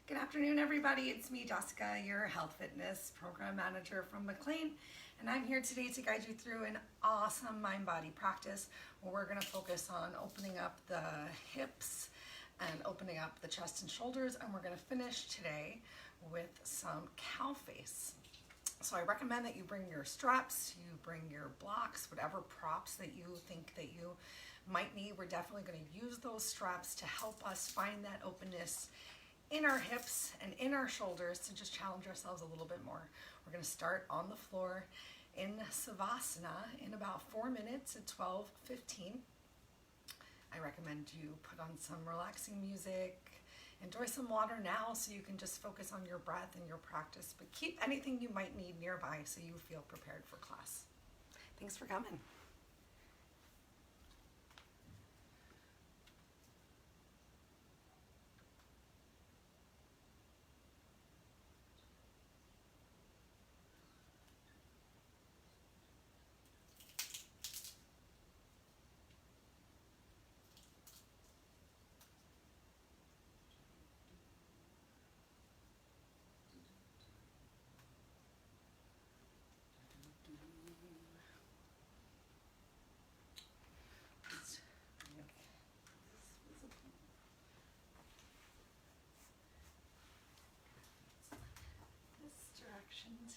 Good afternoon, everybody. It's me, Jessica, your health fitness program manager from McLean, and I'm here today to guide you through an awesome mind-body practice where we're going to focus on opening up the hips and opening up the chest and shoulders, and we're going to finish today with some cow face. So I recommend that you bring your straps, you bring your blocks, whatever props that you think that you might need. We're definitely going to use those straps to help us find that openness in our hips and in our shoulders to just challenge ourselves a little bit more. We're going to start on the floor in Savasana in about 4 minutes at 12:15. I recommend you put on some relaxing music, enjoy some water now so you can just focus on your breath and your practice, but keep anything you might need nearby so you feel prepared for class. Thanks for coming.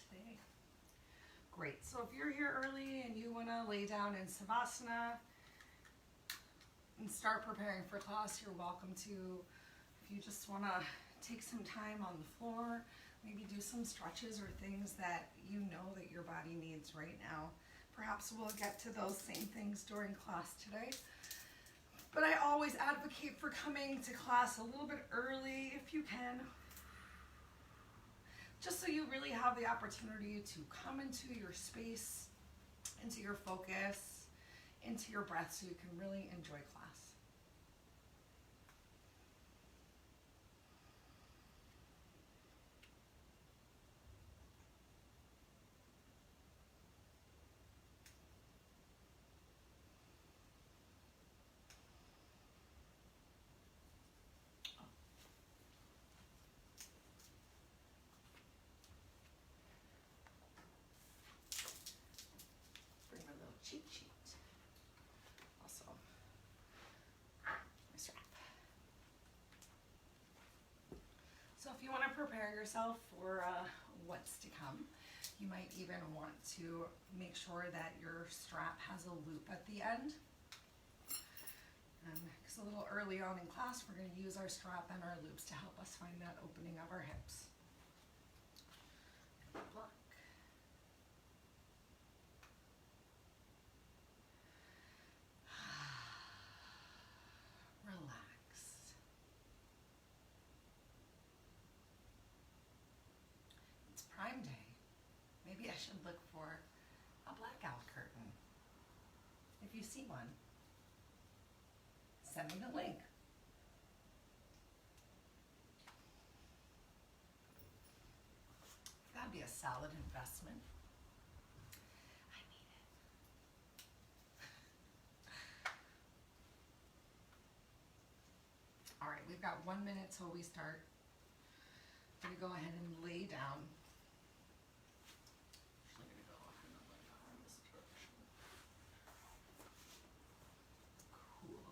Today. Great. So if you're here early and you want to lay down in Savasana and start preparing for class, you're welcome to. If you just want to take some time on the floor, maybe do some stretches or things that you know that your body needs right now. Perhaps we'll get to those same things during class today. But I always advocate for coming to class a little bit early if you can, just so you really have the opportunity to come into your space, into your focus, into your breath, so you can really enjoy class. Bring my little cheat sheet. Also, my strap. So if you want to prepare yourself for what's to come, you might even want to make sure that your strap has a loop at the end. Because a little early on in class, we're going to use our strap and our loops to help us find that opening of our hips. Block. Relax. It's Prime Day. Maybe I should look for a blackout curtain. If you see one, send me the link. That'd be a solid investment. I need it. All right, we've got 1 minute till we start. I'm gonna go ahead and lay down. I'm gonna go ahead and lay down in this direction. Cool.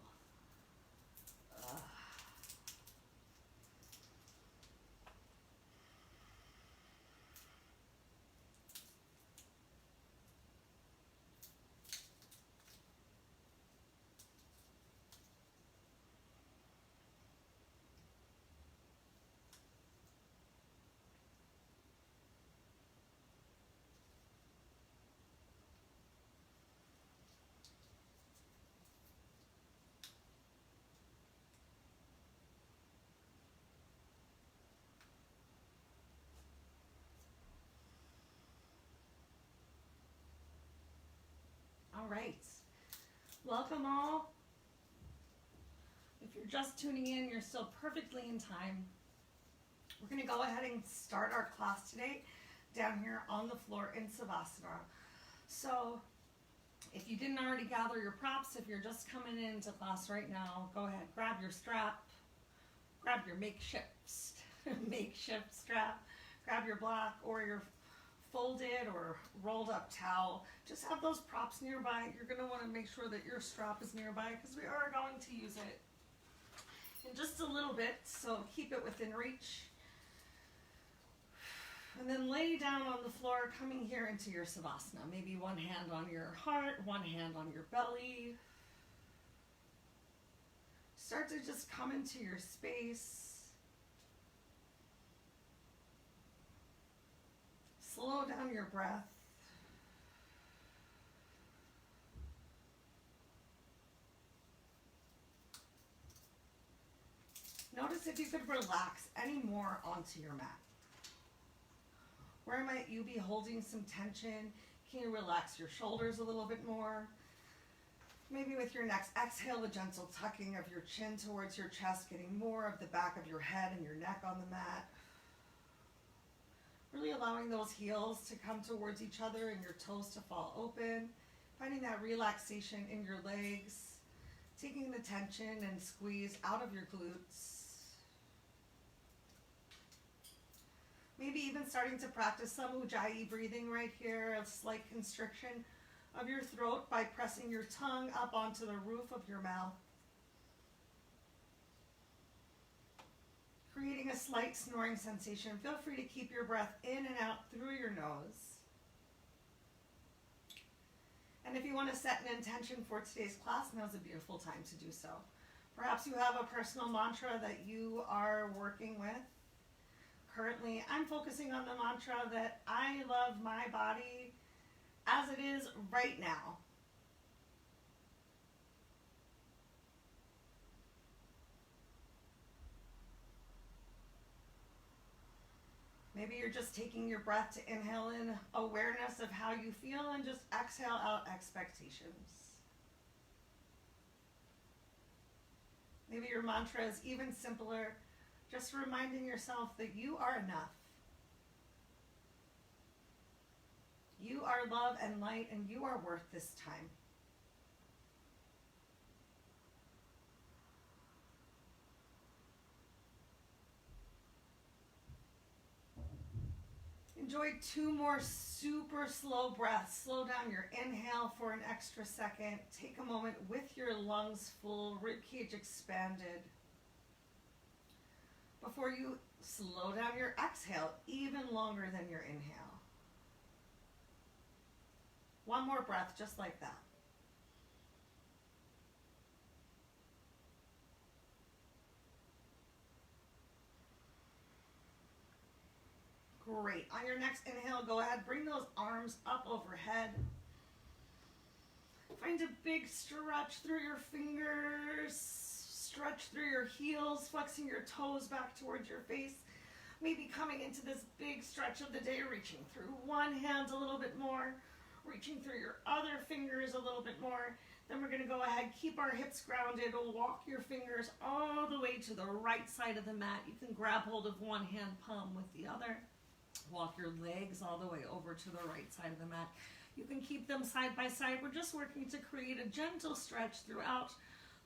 All right, welcome all. If you're just tuning in, you're still perfectly in time. We're gonna go ahead and start our class today down here on the floor in Savasana. So if you didn't already gather your props, if you're just coming into class right now, go ahead, grab your strap, grab your makeshift makeshift strap. Grab your black or your folded or rolled up towel. Just have those props nearby. You're going to want to make sure that your strap is nearby because we are going to use it in just a little bit, so keep it within reach. And then lay down on the floor, coming here into your Savasana. Maybe one hand on your heart, one hand on your belly. Start to just come into your space. Slow down your breath. Notice if you could relax any more onto your mat. Where might you be holding some tension? Can you relax your shoulders a little bit more? Maybe with your next exhale, a gentle tucking of your chin towards your chest, getting more of the back of your head and your neck on the mat. Really allowing those heels to come towards each other and your toes to fall open. Finding that relaxation in your legs. Taking the tension and squeeze out of your glutes. Maybe even starting to practice some Ujjayi breathing right here, a slight constriction of your throat by pressing your tongue up onto the roof of your mouth. Creating a slight snoring sensation. Feel free to keep your breath in and out through your nose. And if you want to set an intention for today's class, now's a beautiful time to do so. Perhaps you have a personal mantra that you are working with. Currently, I'm focusing on the mantra that I love my body as it is right now. Maybe you're just taking your breath to inhale in awareness of how you feel and just exhale out expectations. Maybe your mantra is even simpler. Just reminding yourself that you are enough. You are love and light, and you are worth this time. Enjoy 2 more super slow breaths. Slow down your inhale for an extra second. Take a moment with your lungs full, ribcage expanded. Before you slow down your exhale even longer than your inhale. 1 more breath just like that. Great. On your next inhale, go ahead, bring those arms up overhead. Find a big stretch through your fingers. Stretch through your heels, flexing your toes back towards your face. Maybe coming into this big stretch of the day, reaching through one hand a little bit more, reaching through your other fingers a little bit more. Then we're going to go ahead, keep our hips grounded, walk your fingers all the way to the right side of the mat. You can grab hold of one hand palm with the other. Walk your legs all the way over to the right side of the mat. You can keep them side by side. We're just working to create a gentle stretch throughout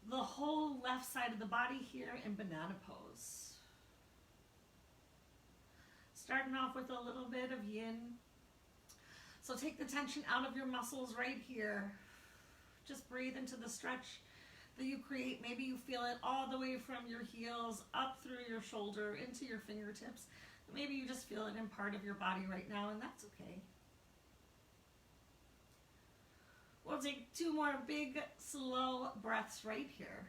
the whole left side of the body here in banana pose. Starting off with a little bit of yin. So take the tension out of your muscles right here. Just breathe into the stretch that you create. Maybe you feel it all the way from your heels up through your shoulder into your fingertips. Maybe you just feel it in part of your body right now, and that's okay. We'll take 2 more big, slow breaths right here.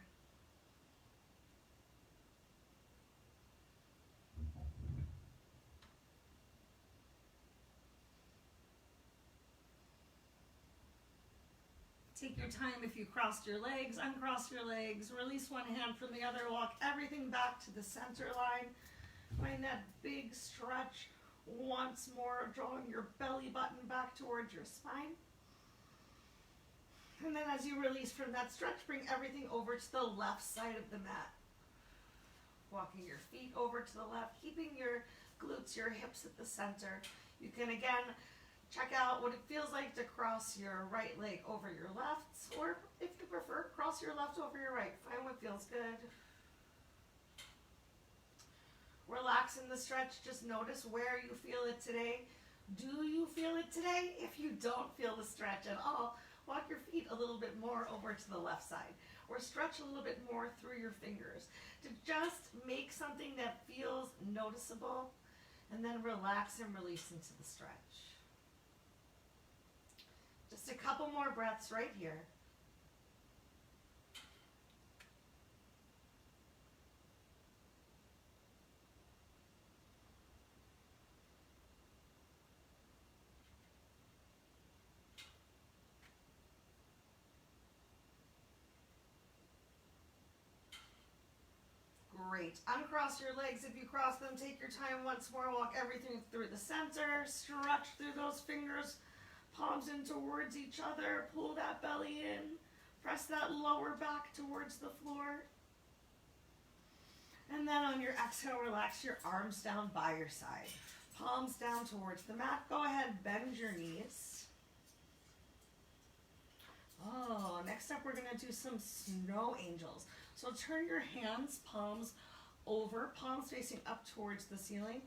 Take your time if you crossed your legs, uncross your legs, release one hand from the other, walk everything back to the center line. Find that big stretch once more, drawing your belly button back towards your spine. And then as you release from that stretch, bring everything over to the left side of the mat. Walking your feet over to the left, keeping your glutes, your hips at the center. You can again check out what it feels like to cross your right leg over your left, or if you prefer, cross your left over your right. Find what feels good. Relax relax in the stretch. Just notice where you feel it today. Do you feel it today? If you don't feel the stretch at all, walk your feet a little bit more over to the left side, or stretch a little bit more through your fingers to just make something that feels noticeable, and then relax and release into the stretch. Just a couple more breaths right here. Great. Uncross your legs. If you cross them, take your time once more. Walk everything through the center. Stretch through those fingers. Palms in towards each other. Pull that belly in. Press that lower back towards the floor. And then on your exhale, relax your arms down by your side. Palms down towards the mat. Go ahead, bend your knees. Oh, next up we're going to do some snow angels. So turn your hands, palms over, palms facing up towards the ceiling.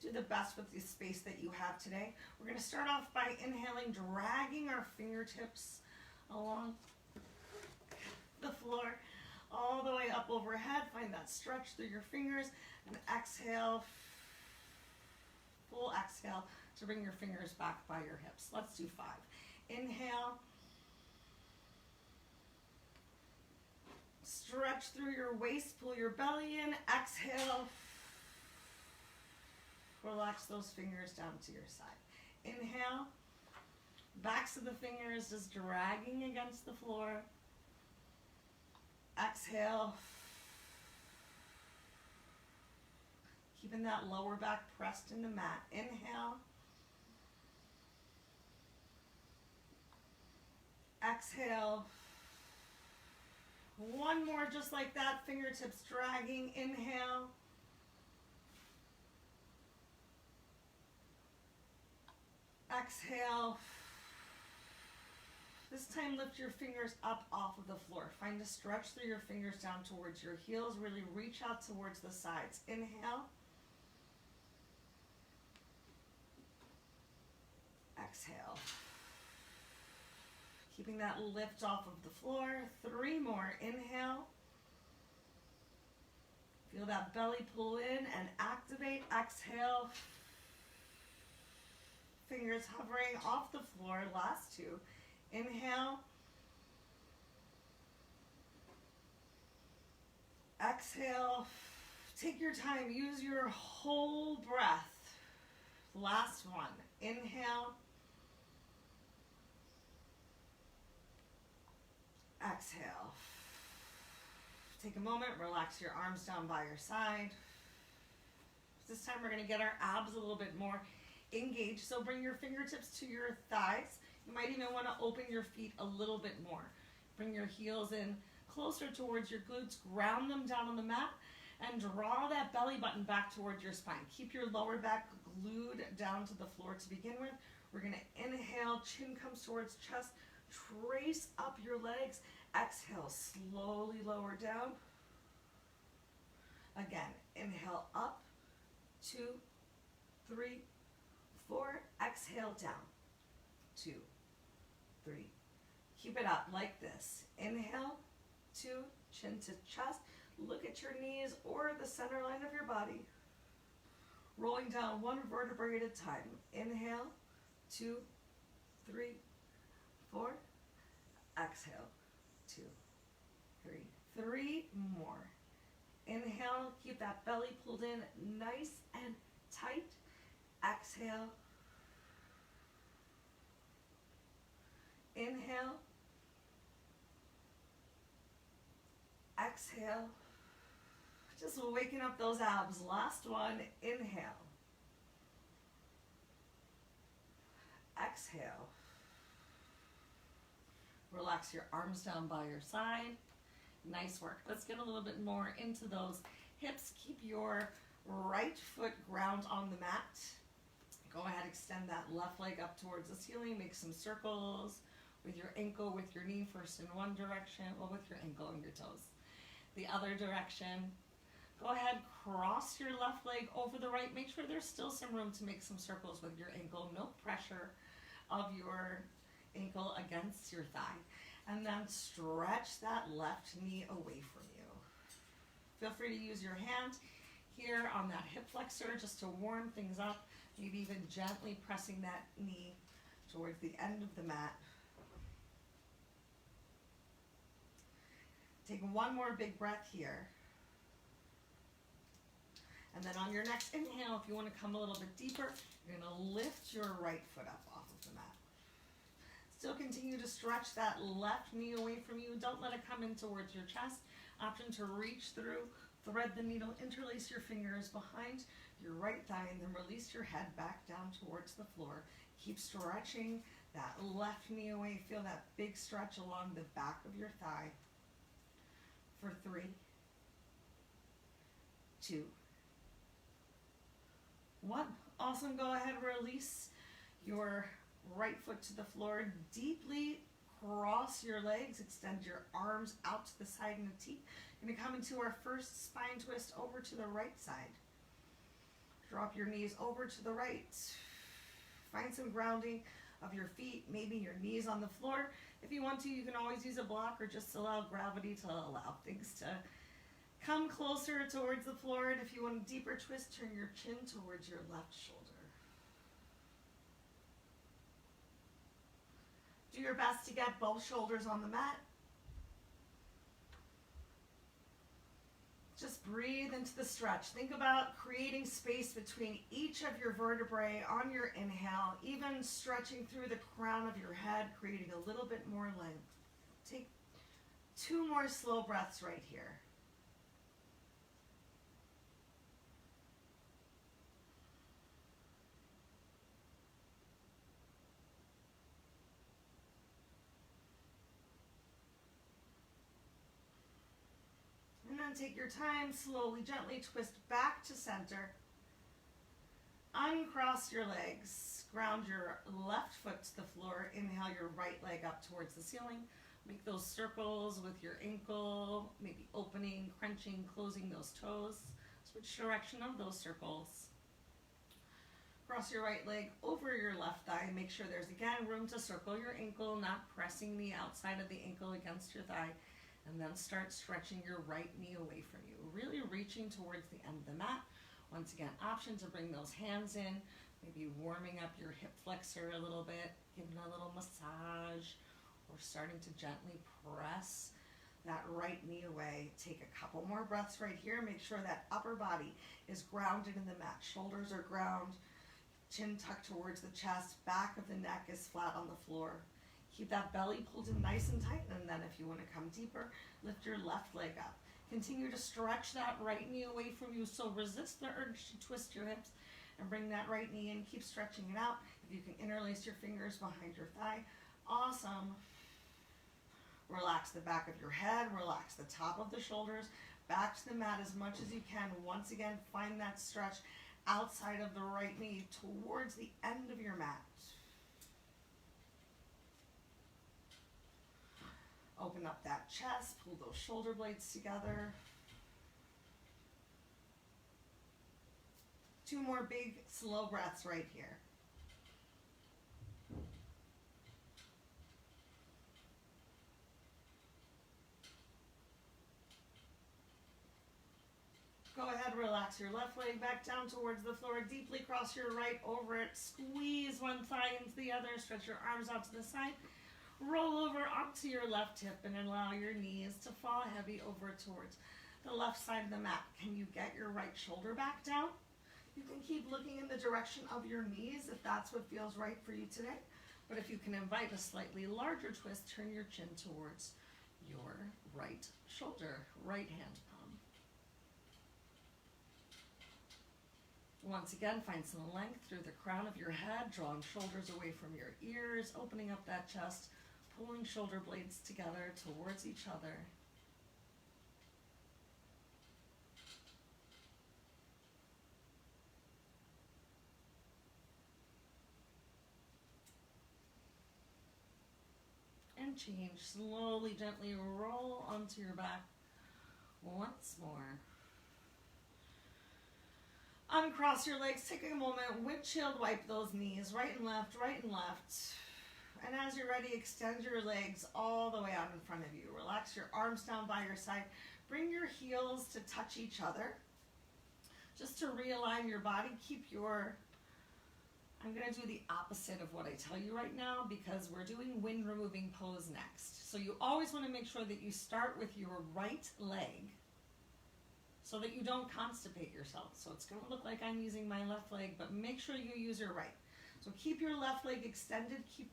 Do the best with the space that you have today. We're going to start off by inhaling, dragging our fingertips along the floor, all the way up overhead. Find that stretch through your fingers, and exhale, full exhale to bring your fingers back by your hips. Let's do 5. Inhale. Stretch through your waist, pull your belly in. Exhale. Relax those fingers down to your side. Inhale. Backs of the fingers just dragging against the floor. Exhale. Keeping that lower back pressed in the mat. Inhale. Exhale. One more just like that, fingertips dragging. Inhale. Exhale. This time lift your fingers up off of the floor. Find a stretch through your fingers down towards your heels. Really reach out towards the sides. Inhale. Exhale. Keeping that lift off of the floor. 3 more. Inhale. Feel that belly pull in and activate. Exhale. Fingers hovering off the floor. Last 2. Inhale. Exhale. Take your time. Use your whole breath. Last 1. Inhale. Exhale. Take a moment, relax your arms down by your side. This time we're going to get our abs a little bit more engaged. So bring your fingertips to your thighs. You might even want to open your feet a little bit more. Bring your heels in closer towards your glutes. Ground them down on the mat and draw that belly button back towards your spine. Keep your lower back glued down to the floor to begin with. We're going to inhale, chin comes towards chest. Trace up your legs. Exhale, slowly lower down. Again, inhale up. 2, 3, 4. Exhale down. 2, 3. Keep it up like this. Inhale, 2, chin to chest. Look at your knees or the center line of your body. Rolling down 1 vertebrae at a time. Inhale, 2, 3, 4. Exhale, 2, 3. 3 more. Inhale, keep that belly pulled in nice and tight. Exhale. Inhale. Exhale. Just waking up those abs. Last 1. Inhale. Exhale. Relax your arms down by your side. Nice work. Let's get a little bit more into those hips. Keep your right foot ground on the mat. Go ahead, extend that left leg up towards the ceiling. Make some circles with your ankle, with your knee, first in one direction, or with your ankle and your toes. The other direction. Go ahead, cross your left leg over the right. Make sure there's still some room to make some circles with your ankle. No pressure of your ankle against your thigh. And then stretch that left knee away from you. Feel free to use your hand here on that hip flexor just to warm things up. Maybe even gently pressing that knee towards the end of the mat. Take one more big breath here. And then on your next inhale, if you want to come a little bit deeper, you're going to lift your right foot up off of the mat. Still continue to stretch that left knee away from you. Don't let it come in towards your chest. Option to reach through, thread the needle, interlace your fingers behind your right thigh, and then release your head back down towards the floor. Keep stretching that left knee away. Feel that big stretch along the back of your thigh. For 3, 2, 1. Awesome. Go ahead, release your right foot to the floor. Deeply cross your legs. Extend your arms out to the side in a T. We're going to come into our first spine twist over to the right side. Drop your knees over to the right. Find some grounding of your feet, maybe your knees on the floor. If you want to, you can always use a block or just allow gravity to allow things to come closer towards the floor. And if you want a deeper twist, turn your chin towards your left shoulder. Do your best to get both shoulders on the mat. Just breathe into the stretch. Think about creating space between each of your vertebrae on your inhale, even stretching through the crown of your head, creating a little bit more length. Take 2 more slow breaths right here. And then take your time, slowly, gently twist back to center. Uncross your legs. Ground your left foot to the floor. Inhale your right leg up towards the ceiling. Make those circles with your ankle, maybe opening, crunching, closing those toes. Switch direction of those circles. Cross your right leg over your left thigh. Make sure there's, again, room to circle your ankle, not pressing the outside of the ankle against your thigh. And then start stretching your right knee away from you, really reaching towards the end of the mat. Once again, option to bring those hands in, maybe warming up your hip flexor a little bit, giving a little massage, or starting to gently press that right knee away. Take a couple more breaths right here. Make sure that upper body is grounded in the mat. Shoulders are ground, chin tucked towards the chest, back of the neck is flat on the floor. Keep that belly pulled in nice and tight, and then if you want to come deeper, lift your left leg up. Continue to stretch that right knee away from you, so resist the urge to twist your hips and bring that right knee in. Keep stretching it out. If you can interlace your fingers behind your thigh, awesome. Relax the back of your head, relax the top of the shoulders, back to the mat as much as you can. Once again, find that stretch outside of the right knee towards the end of your mat. Open up that chest, pull those shoulder blades together. 2 more big, slow breaths right here. Go ahead, relax your left leg back down towards the floor. Deeply cross your right over it. Squeeze one thigh into the other. Stretch your arms out to the side. Roll over onto your left hip and allow your knees to fall heavy over towards the left side of the mat. Can you get your right shoulder back down? You can keep looking in the direction of your knees if that's what feels right for you today. But if you can invite a slightly larger twist, turn your chin towards your right shoulder, right hand palm. Once again, find some length through the crown of your head, drawing shoulders away from your ears, opening up that chest, pulling shoulder blades together towards each other. And change. Slowly, gently roll onto your back once more. Uncross your legs, take a moment, windshield wipe those knees, right and left, right and left. And as you're ready, extend your legs all the way out in front of you. Relax your arms down by your side. Bring your heels to touch each other. Just to realign your body, I'm going to do the opposite of what I tell you right now because we're doing wind removing pose next. So you always want to make sure that you start with your right leg so that you don't constipate yourself. So it's going to look like I'm using my left leg, but make sure you use your right. So keep your left leg extended, keep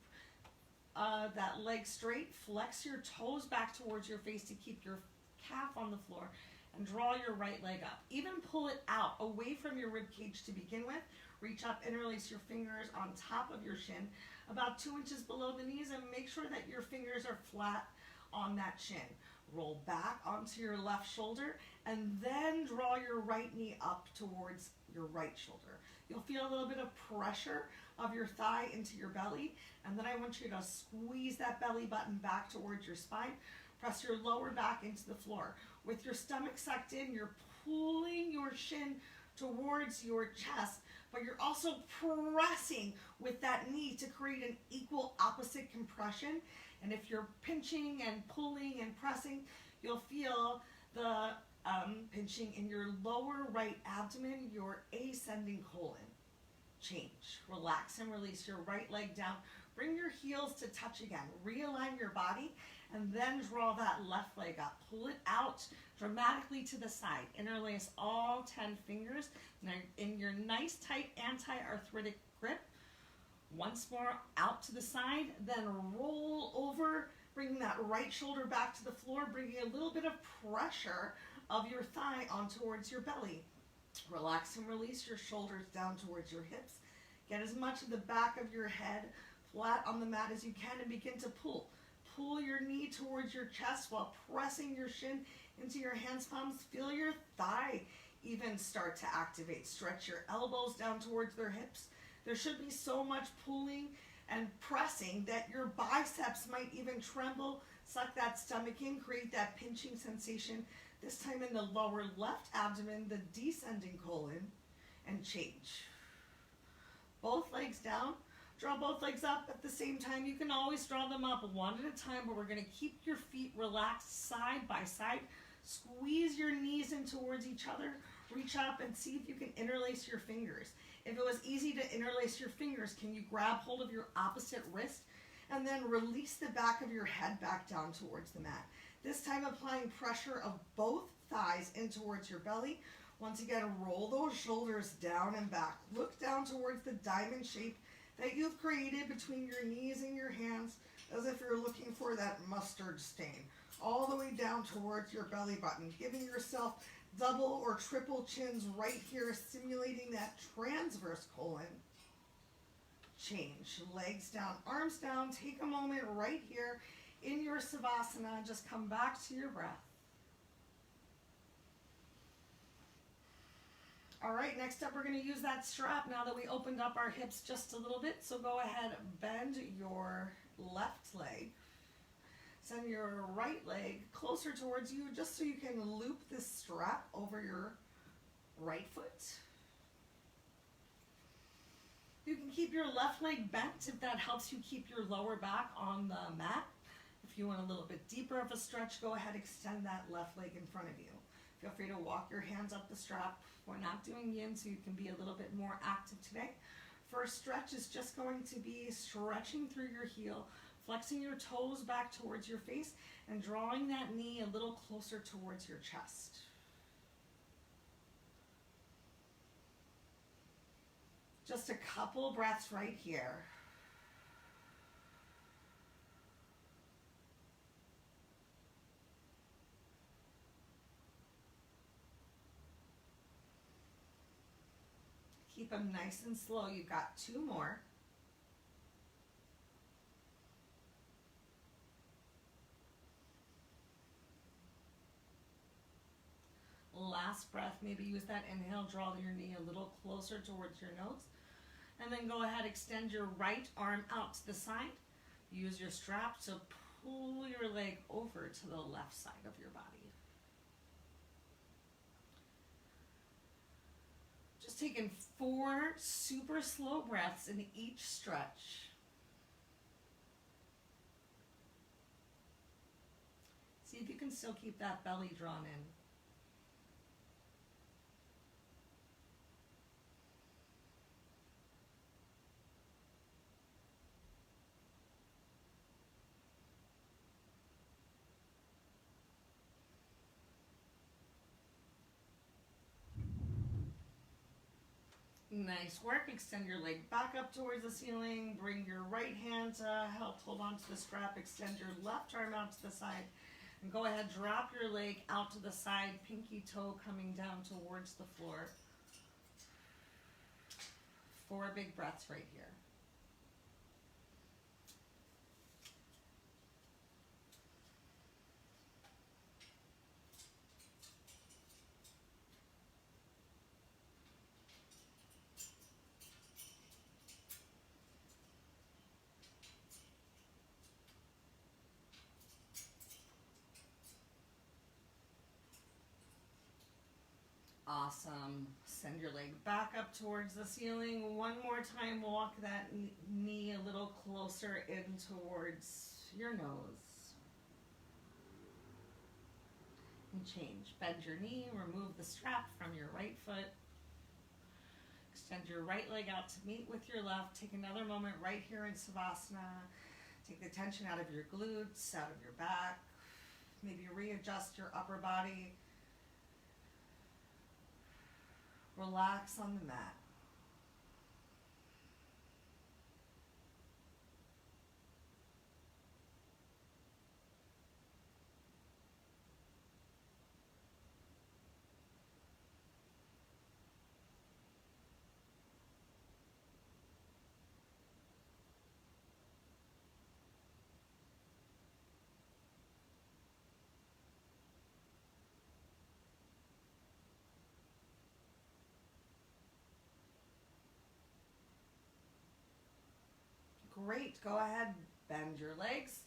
that leg straight, flex your toes back towards your face to keep your calf on the floor, and draw your right leg up. Even pull it out away from your rib cage to begin with. Reach up, interlace your fingers on top of your shin, about 2 inches below the knees, and make sure that your fingers are flat on that shin. Roll back onto your left shoulder, and then draw your right knee up towards your right shoulder. You'll feel a little bit of pressure of your thigh into your belly, and then I want you to squeeze that belly button back towards your spine. Press your lower back into the floor. With your stomach sucked in, you're pulling your shin towards your chest, but you're also pressing with that knee to create an equal opposite compression. And if you're pinching and pulling and pressing, you'll feel the pinching in your lower right abdomen, your ascending colon. Change. Relax and release your right leg down. Bring your heels to touch again. Realign your body and then draw that left leg up. Pull it out dramatically to the side. Interlace all 10 fingers. Now in your nice tight anti-arthritic grip. Once more out to the side, then roll over, bringing that right shoulder back to the floor, bringing a little bit of pressure of your thigh on towards your belly. Relax and release your shoulders down towards your hips. Get as much of the back of your head flat on the mat as you can and begin to pull. Pull your knee towards your chest while pressing your shin into your hands, palms. Feel your thigh even start to activate. Stretch your elbows down towards their hips. There should be so much pulling and pressing that your biceps might even tremble. Suck that stomach in, create that pinching sensation. This time in the lower left abdomen, the descending colon, and change. Both legs down. Draw both legs up at the same time. You can always draw them up one at a time, but we're going to keep your feet relaxed side by side. Squeeze your knees in towards each other. Reach up and see if you can interlace your fingers. If it was easy to interlace your fingers, can you grab hold of your opposite wrist and then release the back of your head back down towards the mat? This time applying pressure of both thighs in towards your belly. Once again, roll those shoulders down and back. Look down towards the diamond shape that you've created between your knees and your hands as if you're looking for that mustard stain. All the way down towards your belly button, giving yourself double or triple chins right here, simulating that transverse colon. Change. Legs down, arms down. Take a moment right here in your Savasana. Just come back to your breath. All right, next up we're going to use that strap now that we opened up our hips just a little bit. So go ahead, bend your left leg. Send your right leg closer towards you just so you can loop this strap over your right foot. You can keep your left leg bent if that helps you keep your lower back on the mat. If you want a little bit deeper of a stretch, go ahead, extend that left leg in front of you. Feel free to walk your hands up the strap. We're not doing yin, so you can be a little bit more active today. First stretch is just going to be stretching through your heel, flexing your toes back towards your face, and drawing that knee a little closer towards your chest. Just a couple breaths right here. Keep them nice and slow. You've got 2 more. Last breath, maybe use that inhale, draw your knee a little closer towards your nose. And then go ahead, extend your right arm out to the side. Use your strap to pull your leg over to the left side of your body. Just Just taking 4 super slow breaths in each stretch. See if you can still keep that belly drawn in. Nice work. Extend your leg back up towards the ceiling. Bring your right hand to help hold on to the strap. Extend your left arm out to the side. And go ahead, drop your leg out to the side, pinky toe coming down towards the floor. 4 big breaths right here. Awesome. Send your leg back up towards the ceiling. One more time, walk that knee a little closer in towards your nose. And change. Bend your knee, remove the strap from your right foot. Extend your right leg out to meet with your left. Take another moment right here in Savasana. Take the tension out of your glutes, out of your back. Maybe readjust your upper body. Relax on the mat. Great. Go ahead, bend your legs,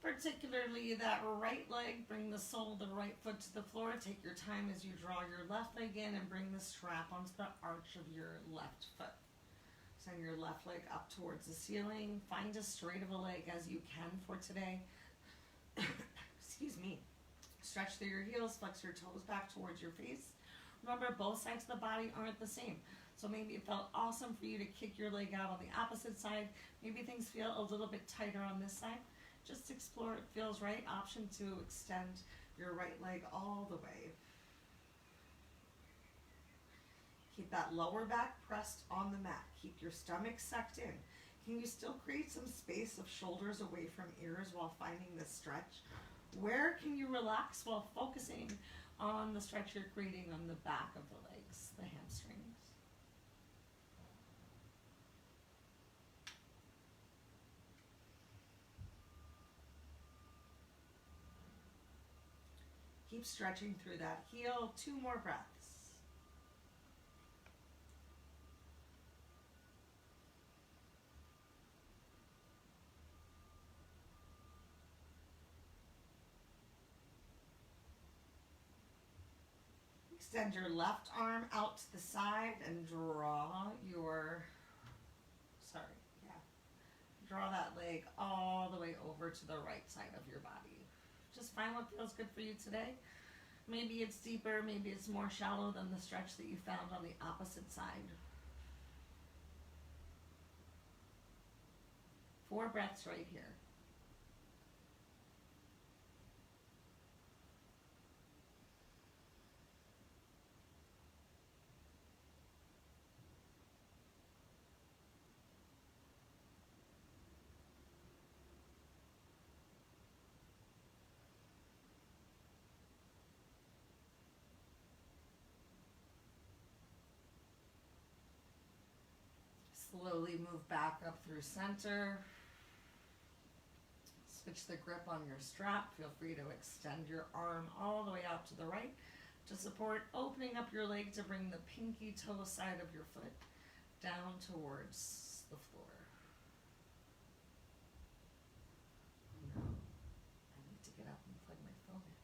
particularly that right leg. Bring the sole of the right foot to the floor. Take your time as you draw your left leg in and bring the strap onto the arch of your left foot. Send your left leg up towards the ceiling. Find as straight of a leg as you can for today. Excuse me. Stretch through your heels, flex your toes back towards your face. Remember, both sides of the body aren't the same. So maybe it felt awesome for you to kick your leg out on the opposite side. Maybe things feel a little bit tighter on this side. Just explore it feels right. Option to extend your right leg all the way. Keep that lower back pressed on the mat. Keep your stomach sucked in. Can you still create some space of shoulders away from ears while finding this stretch? Where can you relax while focusing on the stretch you're creating on the back of the legs, the hamstrings? Keep stretching through that heel. 2 more breaths. Extend your left arm out to the side and draw that leg all the way over to the right side of your body. Just find what feels good for you today. Maybe it's deeper, maybe it's more shallow than the stretch that you found on the opposite side. 4 breaths right here. Slowly move back up through center. Switch the grip on your strap. Feel free to extend your arm all the way out to the right to support, opening up your leg to bring the pinky toe side of your foot down towards the floor. Oh no, I need to get up and plug my phone in.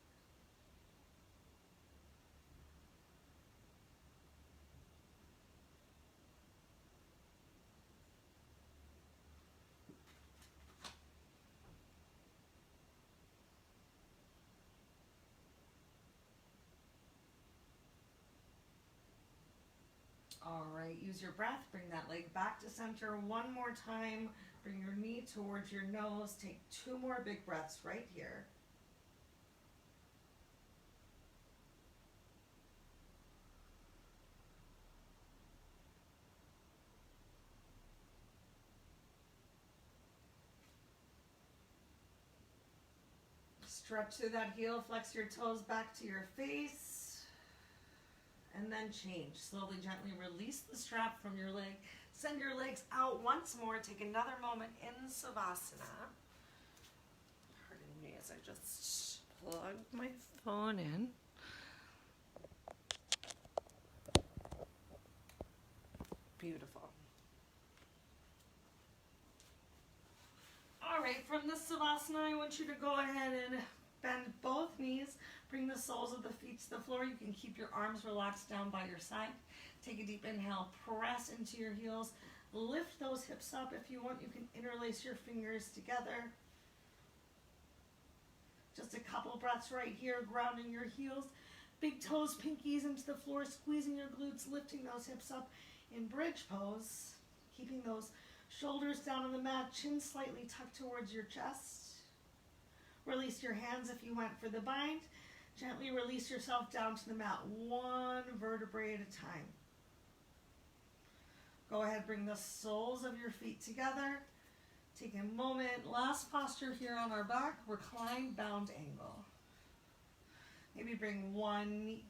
All right, use your breath. Bring that leg back to center one more time. Bring your knee towards your nose. Take 2 more big breaths right here. Stretch through that heel, flex your toes back to your face, and then change. Slowly, gently release the strap from your leg. Send your legs out once more. Take another moment in Savasana. Pardon me as I just plug my phone in. Beautiful. All right, from this Savasana, I want you to go ahead and bend both knees. Bring the soles of the feet to the floor. You can keep your arms relaxed down by your side. Take a deep inhale. Press into your heels. Lift those hips up. If you want, you can interlace your fingers together. Just a couple breaths right here, grounding your heels. Big toes, pinkies into the floor, squeezing your glutes, lifting those hips up in bridge pose. Keeping those shoulders down on the mat, chin slightly tucked towards your chest. Release your hands if you went for the bind. Gently release yourself down to the mat, 1 vertebrae at a time. Go ahead, bring the soles of your feet together. Take a moment, last posture here on our back, recline bound angle. Maybe bring one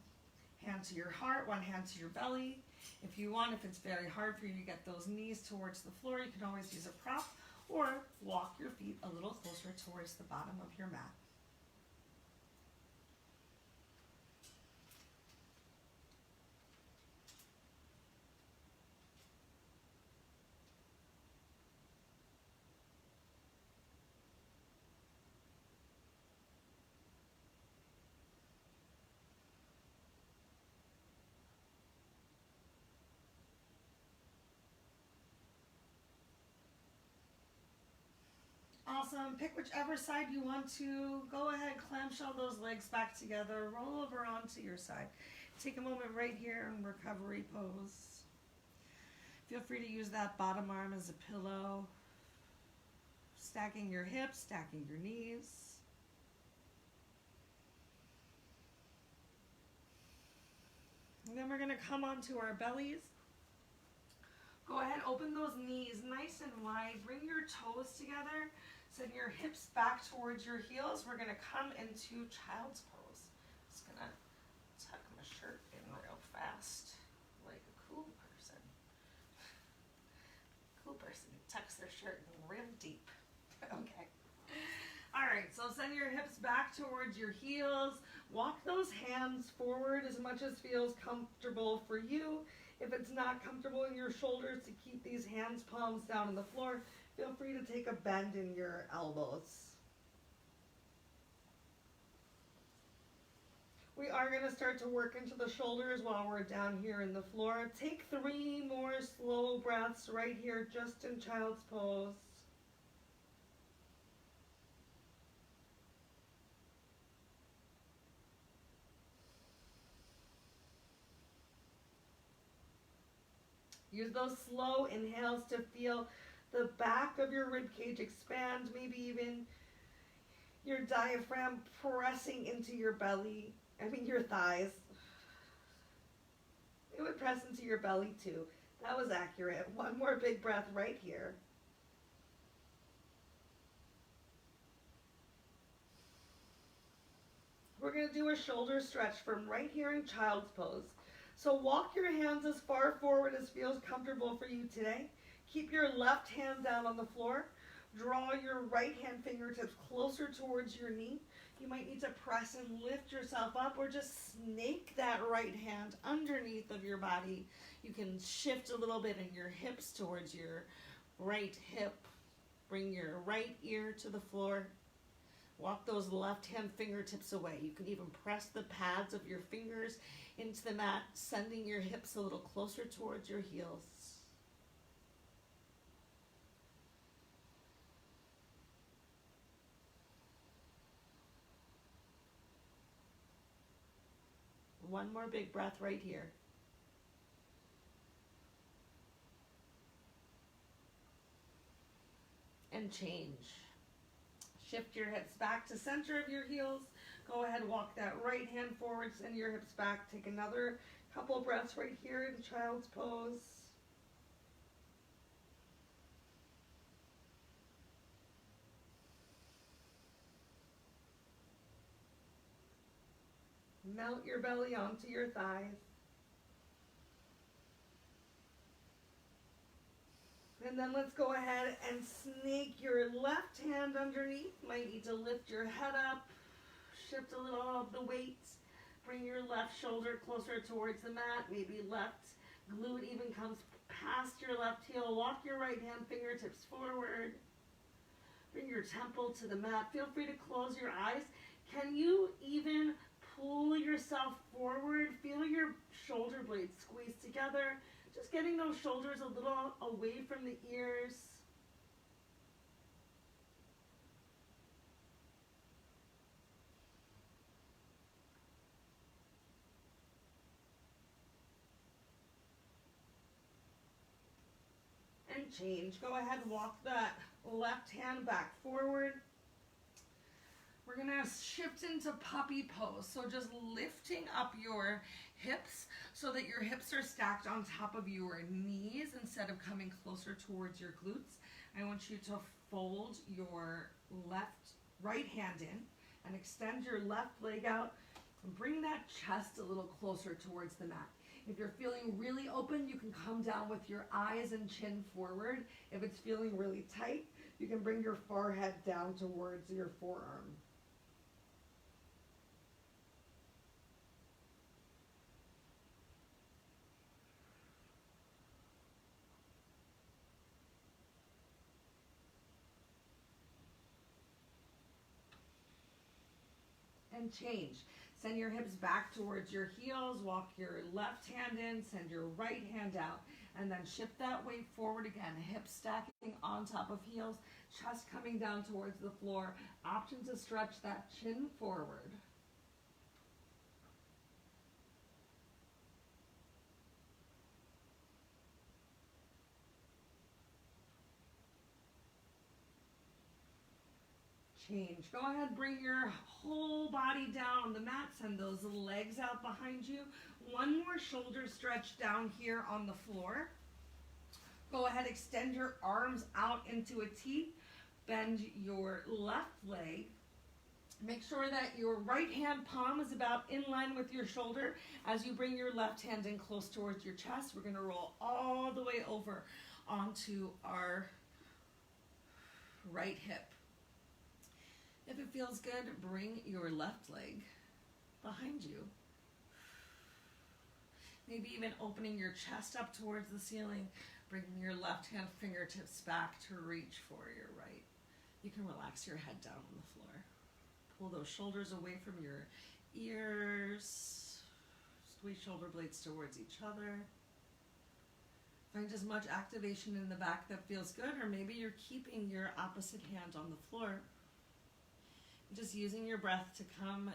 hand to your heart, one hand to your belly. If you want, if it's very hard for you to get those knees towards the floor, you can always use a prop or walk your feet a little closer towards the bottom of your mat. Awesome. Pick whichever side you want to. Go ahead, clamshell those legs back together. Roll over onto your side. Take a moment right here in recovery pose. Feel free to use that bottom arm as a pillow. Stacking your hips, stacking your knees. And then we're going to come onto our bellies. Go ahead, open those knees nice and wide. Bring your toes together. Send your hips back towards your heels. We're going to come into child's pose. Just going to tuck my shirt in real fast, like a cool person. Cool person who tucks their shirt in real deep. Okay. All right, so send your hips back towards your heels. Walk those hands forward as much as feels comfortable for you. If it's not comfortable in your shoulders to keep these hands, palms down on the floor, feel free to take a bend in your elbows. We are going to start to work into the shoulders while we're down here in the floor. Take 3 more slow breaths right here, just in child's pose. Use those slow inhales to feel the back of your rib cage expand, maybe even your diaphragm pressing into your belly. Your thighs. It would press into your belly too. That was accurate. 1 more big breath right here. We're going to do a shoulder stretch from right here in child's pose. So walk your hands as far forward as feels comfortable for you today. Keep your left hand down on the floor. Draw your right hand fingertips closer towards your knee. You might need to press and lift yourself up, or just snake that right hand underneath of your body. You can shift a little bit in your hips towards your right hip. Bring your right ear to the floor. Walk those left hand fingertips away. You can even press the pads of your fingers into the mat, sending your hips a little closer towards your heels. One more big breath right here. and change. Shift your hips back to center of your heels. Go ahead, walk that right hand forward, send your hips back. Take another couple breaths right here in child's pose. Mount your belly onto your thighs. And then let's go ahead and snake your left hand underneath. Might need to lift your head up, shift a little of the weight. Bring your left shoulder closer towards the mat. Maybe left glute even comes past your left heel. Walk your right hand fingertips forward. Bring your temple to the mat. Feel free to close your eyes. Can you even pull yourself forward? Feel your shoulder blades squeeze together. Just getting those shoulders a little away from the ears. And change. Go ahead and walk that left hand back forward. We're gonna shift into puppy pose. So just lifting up your hips so that your hips are stacked on top of your knees instead of coming closer towards your glutes. I want you to fold your right hand in and extend your left leg out and bring that chest a little closer towards the mat. If you're feeling really open, you can come down with your eyes and chin forward. If it's feeling really tight, you can bring your forehead down towards your forearm. And change. Send your hips back towards your heels. Walk your left hand in, send your right hand out, and then shift that weight forward again. Hips stacking on top of heels, chest coming down towards the floor. Option to stretch that chin forward. Change. Go ahead, bring your whole body down on the mat. Send those legs out behind you. One more shoulder stretch down here on the floor. Go ahead, extend your arms out into a T. Bend your left leg. Make sure that your right hand palm is about in line with your shoulder. As you bring your left hand in close towards your chest, we're going to roll all the way over onto our right hip. If it feels good, bring your left leg behind you. Maybe even opening your chest up towards the ceiling, bringing your left hand fingertips back to reach for your right. You can relax your head down on the floor. Pull those shoulders away from your ears. Squeeze shoulder blades towards each other. Find as much activation in the back that feels good, or maybe you're keeping your opposite hand on the floor. Just using your breath to come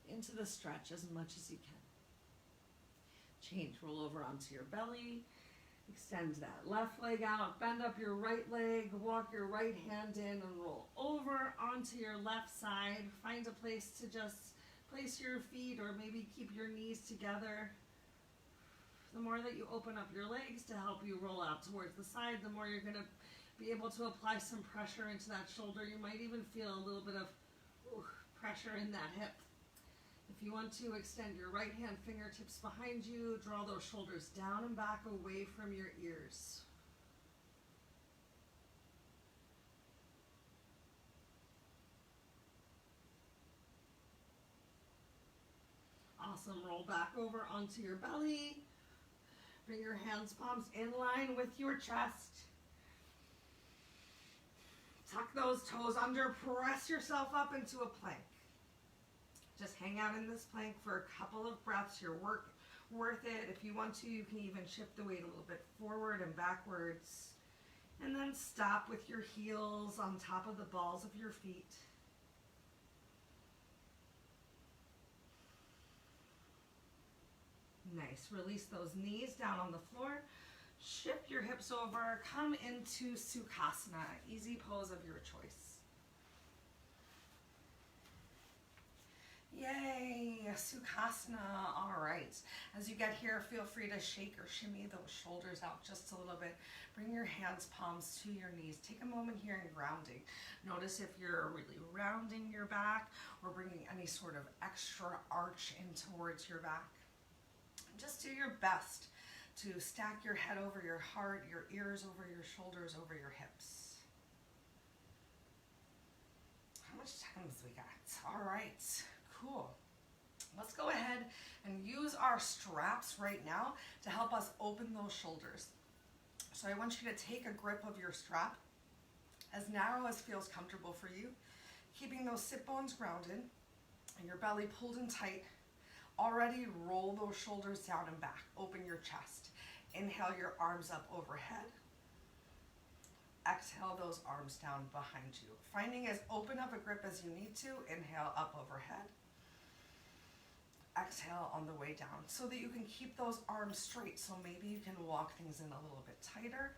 into the stretch as much as you can. Change, roll over onto your belly. Extend that left leg out, bend up your right leg, walk your right hand in and roll over onto your left side. Find a place to just place your feet or maybe keep your knees together. The more that you open up your legs to help you roll out towards the side, the more you're going to be able to apply some pressure into that shoulder. You might even feel a little bit of pressure in that hip. If you want to extend your right hand fingertips behind you, draw those shoulders down and back away from your ears. Awesome. Roll back over onto your belly. Bring your hands, palms in line with your chest. Tuck those toes under, press yourself up into a plank. Just hang out in this plank for a couple of breaths. You're worth it. If you want to, you can even shift the weight a little bit forward and backwards. And then stop with your heels on top of the balls of your feet. Nice. Release those knees down on the floor. Shift your hips over, come into Sukhasana, easy pose of your choice. Yay, Sukhasana. All right. As you get here, feel free to shake or shimmy those shoulders out just a little bit. Bring your hands, palms to your knees. Take a moment here in grounding. Notice if you're really rounding your back or bringing any sort of extra arch in towards your back. Just do your best to stack your head over your heart, your ears over your shoulders, over your hips. How much time have we got? All right. Cool. Let's go ahead and use our straps right now to help us open those shoulders. So I want you to take a grip of your strap as narrow as feels comfortable for you, keeping those sit bones grounded and your belly pulled in tight. Already roll those shoulders down and back. Open your chest. Inhale your arms up overhead. Exhale those arms down behind you. Finding as open of a grip as you need to. Inhale up overhead. Exhale on the way down so that you can keep those arms straight. So maybe you can walk things in a little bit tighter.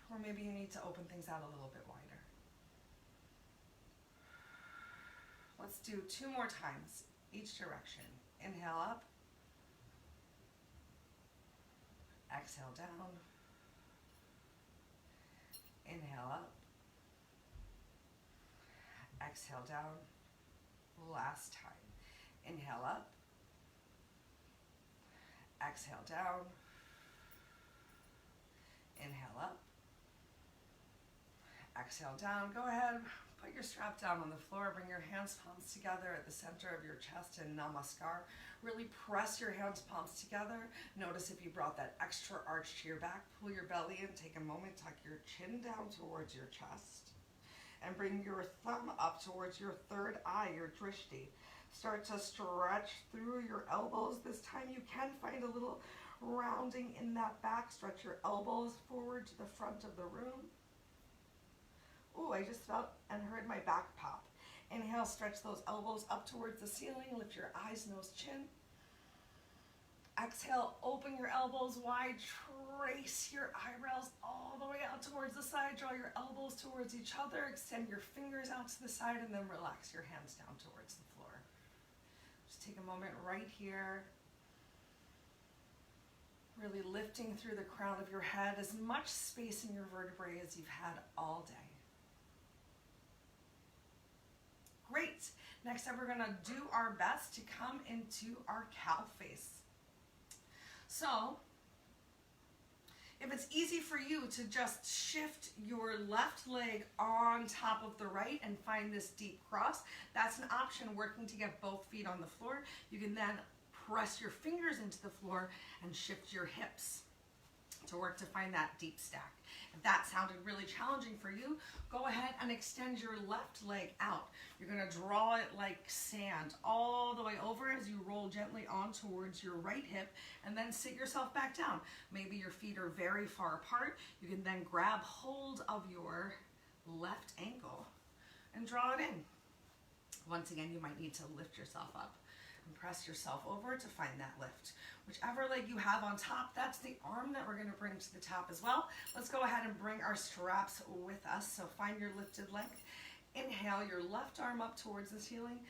Or maybe you need to open things out a little bit wider. Let's do 2 more times, each direction. Inhale up. Exhale down. Inhale up. Exhale down. Last time. Inhale up. Exhale down. Inhale up. Exhale down. Go ahead. Put your strap down on the floor. Bring your hands, palms together at the center of your chest in Namaskar. Really press your hands, palms together. Notice if you brought that extra arch to your back. Pull your belly in. Take a moment. Tuck your chin down towards your chest. And bring your thumb up towards your third eye, your drishti. Start to stretch through your elbows. This time you can find a little rounding in that back. Stretch your elbows forward to the front of the room. Ooh, I just felt and heard my back pop. Inhale, stretch those elbows up towards the ceiling. Lift your eyes, nose, chin. Exhale, open your elbows wide. Trace your eyebrows all the way out towards the side. Draw your elbows towards each other. Extend your fingers out to the side and then relax your hands down towards the floor. Just take a moment right here. Really lifting through the crown of your head, as much space in your vertebrae as you've had all day. Great. Next up, we're going to do our best to come into our cow face. So, if it's easy for you to just shift your left leg on top of the right and find this deep cross, that's an option, working to get both feet on the floor. You can then press your fingers into the floor and shift your hips to work to find that deep stack. If that sounded really challenging for you, go ahead and extend your left leg out. You're going to draw it like sand all the way over as you roll gently on towards your right hip, and then sit yourself back down. Maybe your feet are very far apart. You can then grab hold of your left ankle and draw it in. Once again, you might need to lift yourself up and press yourself over to find that lift. Whichever leg you have on top, that's the arm that we're going to bring to the top as well. Let's go ahead and bring our straps with us. So find your lifted leg. Inhale your left arm up towards the ceiling.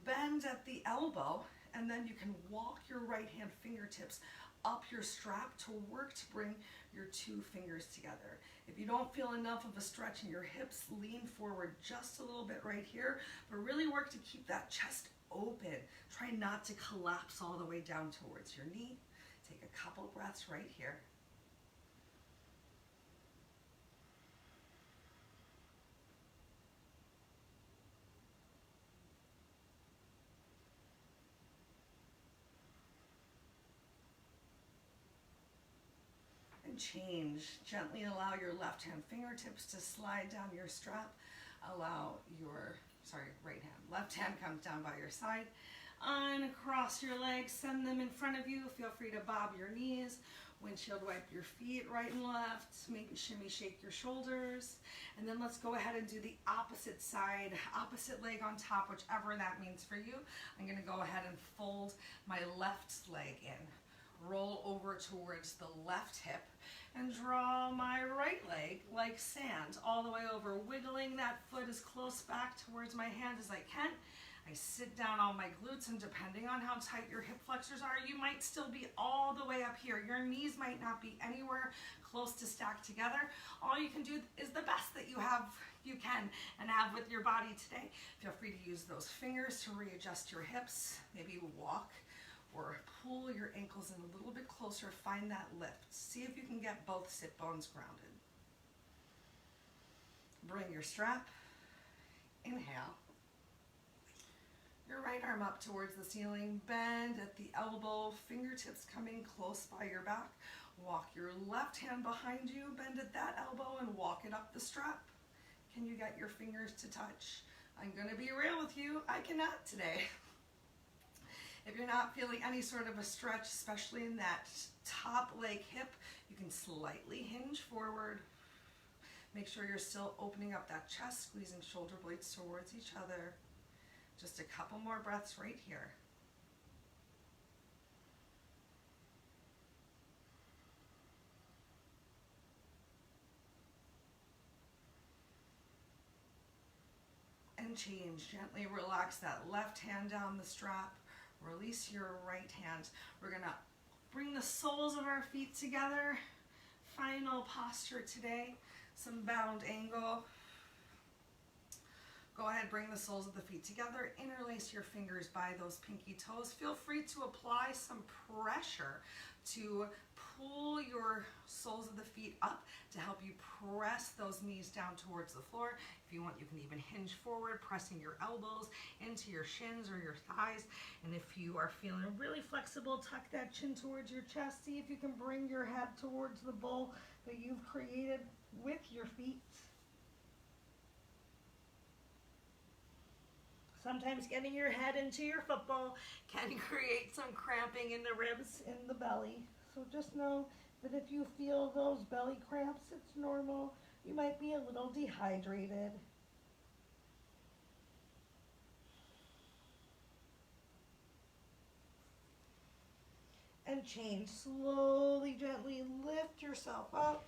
Bend at the elbow, and then you can walk your right hand fingertips up your strap to work to bring your 2 fingers together. If you don't feel enough of a stretch in your hips, lean forward just a little bit right here, but really work to keep that chest open. Try not to collapse all the way down towards your knee. Take a couple breaths right here. And change. Gently allow your left hand fingertips to slide down your strap. Allow your left hand comes down by your side. Uncross your legs, send them in front of you. Feel free to bob your knees, windshield wipe your feet right and left, maybe shimmy shake your shoulders. And then let's go ahead and do the opposite side, opposite leg on top, whichever that means for you. I'm gonna go ahead and fold my left leg in. roll over towards the left hip, and draw my right leg like sand all the way over, wiggling that foot as close back towards my hand as I can. I sit down on my glutes, and depending on how tight your hip flexors are, you might still be all the way up here. Your knees might not be anywhere close to stacked together. All you can do is the best that you can and have with your body today. Feel free to use those fingers to readjust your hips. Maybe walk or pull your ankles in a little bit closer. Find that lift. See if you can get both sit bones grounded. Bring your strap. Inhale. Your right arm up towards the ceiling. Bend at the elbow. Fingertips coming close by your back. Walk your left hand behind you. Bend at that elbow and walk it up the strap. Can you get your fingers to touch? I'm going to be real with you. I cannot today. If you're not feeling any sort of a stretch, especially in that top leg hip, you can slightly hinge forward. Make sure you're still opening up that chest, squeezing shoulder blades towards each other. Just a couple more breaths right here. And change. Gently relax that left hand down the strap. Release your right hand. We're gonna bring the soles of our feet together. Final posture today. Some bound angle. Go ahead, bring the soles of the feet together. Interlace your fingers by those pinky toes. Feel free to apply some pressure to pull your soles of the feet up to help you press those knees down towards the floor. If you want, you can even hinge forward, pressing your elbows into your shins or your thighs. And if you are feeling really flexible, tuck that chin towards your chest. See if you can bring your head towards the bowl that you've created with your feet. Sometimes getting your head into your football can create some cramping in the ribs, in the belly. So just know that if you feel those belly cramps, it's normal. You might be a little dehydrated. And change. Slowly, gently lift yourself up.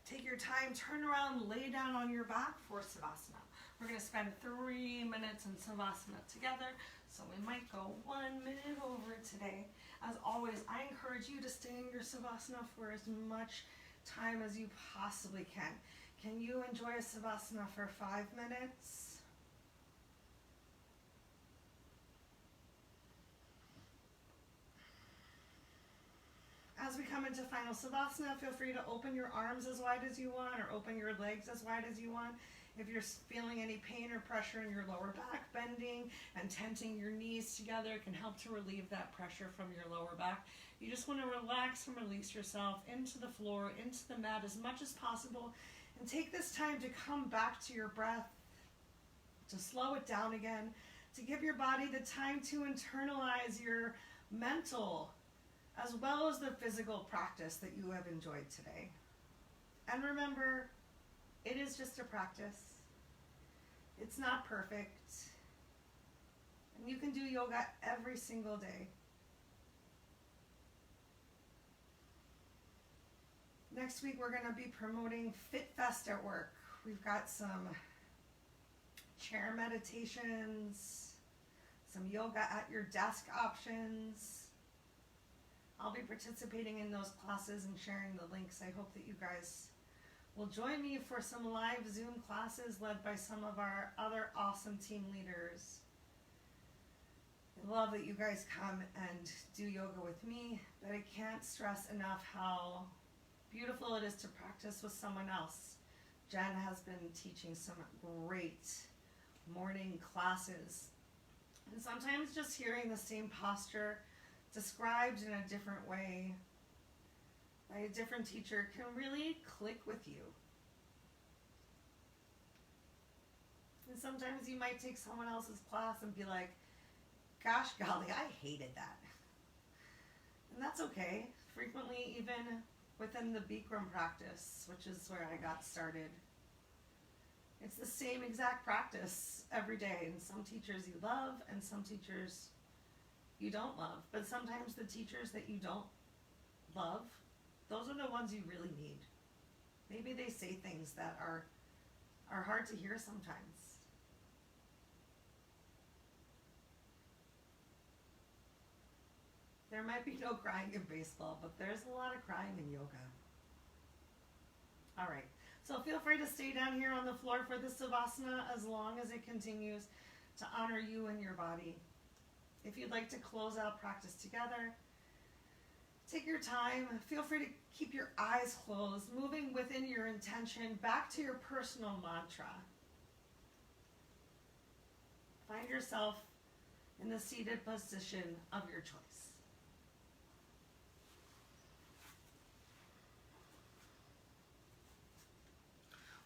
Take your time, turn around, lay down on your back for Savasana. We're going to spend 3 minutes in Savasana together, so we might go 1 minute over today. As always, I encourage you to stay in your Savasana for as much time as you possibly can. Can you enjoy a Savasana for 5 minutes? As we come into final Savasana, feel free to open your arms as wide as you want or open your legs as wide as you want. If you're feeling any pain or pressure in your lower back, bending and tenting your knees together can help to relieve that pressure from your lower back. You just want to relax and release yourself into the floor, into the mat as much as possible, and take this time to come back to your breath, to slow it down again, to give your body the time to internalize your mental as well as the physical practice that you have enjoyed today. And remember, it is just a practice. It's not perfect. And you can do yoga every single day. Next week, we're going to be promoting Fit Fest at work. We've got some chair meditations, some yoga at your desk options. I'll be participating in those classes and sharing the links. I hope that you guys will join me for some live Zoom classes led by some of our other awesome team leaders. I love that you guys come and do yoga with me, but I can't stress enough how beautiful it is to practice with someone else. Jen has been teaching some great morning classes. And sometimes just hearing the same posture described in a different way by a different teacher can really click with you. And sometimes you might take someone else's class and be like, gosh golly, I hated that. And that's okay. Frequently, even within the Bikram practice, which is where I got started, it's the same exact practice every day. And some teachers you love and some teachers you don't love. But sometimes the teachers that you don't love, those are the ones you really need. Maybe they say things that are hard to hear sometimes. There might be no crying in baseball, but there's a lot of crying in yoga. All right, so feel free to stay down here on the floor for the Savasana as long as it continues to honor you and your body. If you'd like to close out practice together, take your time. Feel free to keep your eyes closed, moving within your intention back to your personal mantra. Find yourself in the seated position of your choice.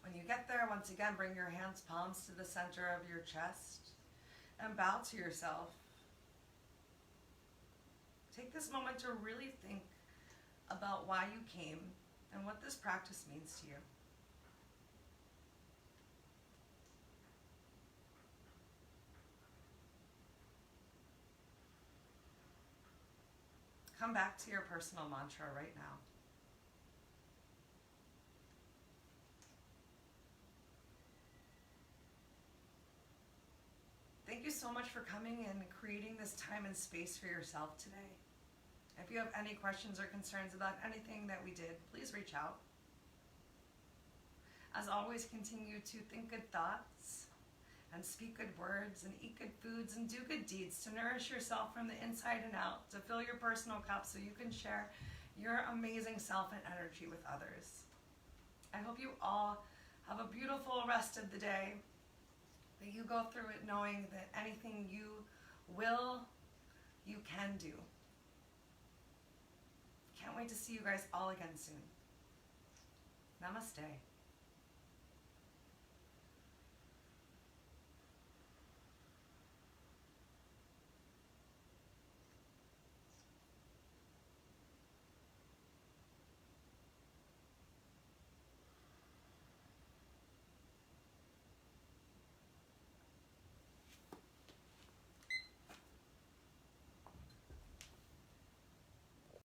When you get there, once again, bring your hands, palms to the center of your chest and bow to yourself. Take this moment to really think about why you came and what this practice means to you. Come back to your personal mantra right now. Thank you so much for coming and creating this time and space for yourself today. If you have any questions or concerns about anything that we did, please reach out. As always, continue to think good thoughts and speak good words and eat good foods and do good deeds to nourish yourself from the inside and out, to fill your personal cup so you can share your amazing self and energy with others. I hope you all have a beautiful rest of the day, that you go through it knowing that anything you will, you can do. Can't wait to see you guys all again soon. Namaste.